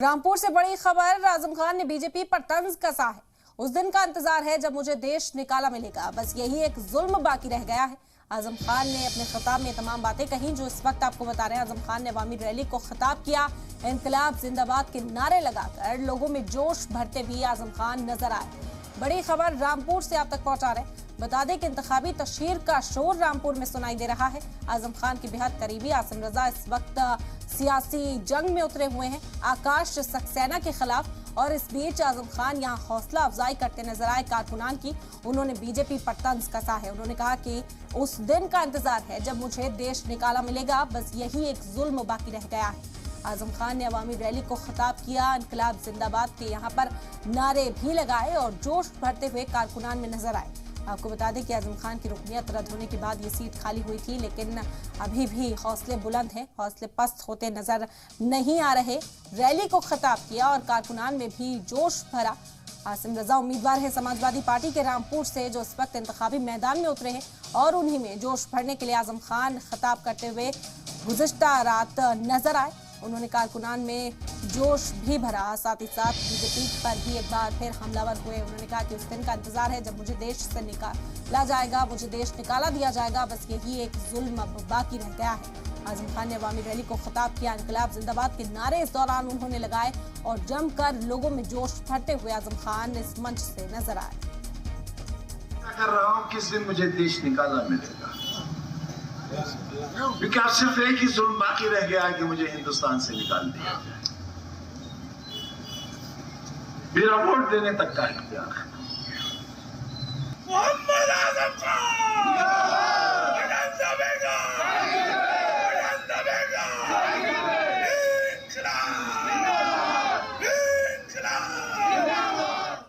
रामपुर से बड़ी खबर। आजम खान ने बीजेपी पर तंज कसा है। उस दिन का इंतजार है जब मुझे देश निकाला मिलेगा, बस यही एक जुल्म बाकी रह गया है। आजम खान ने अपने खिताब में तमाम बातें कही जो इस वक्त आपको बता रहे हैं। आजम खान ने अवामी रैली को खिताब किया। इनकलाब जिंदाबाद के नारे लगाकर लोगों में जोश भरते भी आजम खान नजर आए। बड़ी खबर रामपुर से आप तक पहुंचा रहे हैं। बता दें कि इंतखाबी तशहीर का शोर रामपुर में सुनाई दे रहा है। आजम खान के बेहद करीबी आसिम रजा इस वक्त सियासी जंग में उतरे हुए हैं आकाश सक्सेना के खिलाफ, और इस बीच आजम खान यहां हौसला अफजाई करते नजर आए कारकुनान की। उन्होंने बीजेपी पर तंज कसा है। उन्होंने कहा कि उस दिन का इंतजार है जब मुझे देश निकाला मिलेगा, बस यही एक जुल्म बाकी रह गया है। आजम खान ने अवामी रैली को खिताब किया। इनकलाब जिंदाबाद के यहाँ पर नारे भी लगाए और जोश भरते हुए कारकुनान में नजर आए। आपको बता दें कि आजम खान की रुकनियत रद्द होने के बाद ये सीट खाली हुई थी, लेकिन अभी भी हौसले बुलंद हैं, हौसले पस्त होते नजर नहीं आ रहे। रैली को खिताब किया और कारकुनान में भी जोश भरा। आसिम रजा उम्मीदवार है समाजवादी पार्टी के रामपुर से, जो इस वक्त इंतखाबी मैदान में उतरे हैं, और उन्हीं में जोश भरने के लिए आजम खान खिताब करते हुए गुज़िश्ता रात नजर आए। उन्होंने कारकुनान में जोश भी भरा, साथ ही साथ बीजेपी पर भी एक बार फिर हमलावर हुए। उन्होंने कहा कि उस दिन का इंतजार है जब मुझे देश से निकाला जाएगा, मुझे देश निकाला दिया जाएगा, बस यही एक जुल्म अब बाकी रह गया है। आजम खान ने अवामी रैली को खिताब किया। इनकलाब जिंदाबाद के नारे इस दौरान उन्होंने लगाए और जमकर लोगों में जोश भरते हुए आजम खान इस मंच से नजर आए। कर रहा हूं किस दिन मुझे देश निकाला मिलेगा, क्योंकि अब सिर्फ एक ही जुल्म बाकी रह गया है कि मुझे हिंदुस्तान से निकाल दिया जाए। मेरा वोट देने तक का इख्तियार है। मोहम्मद आजम खान।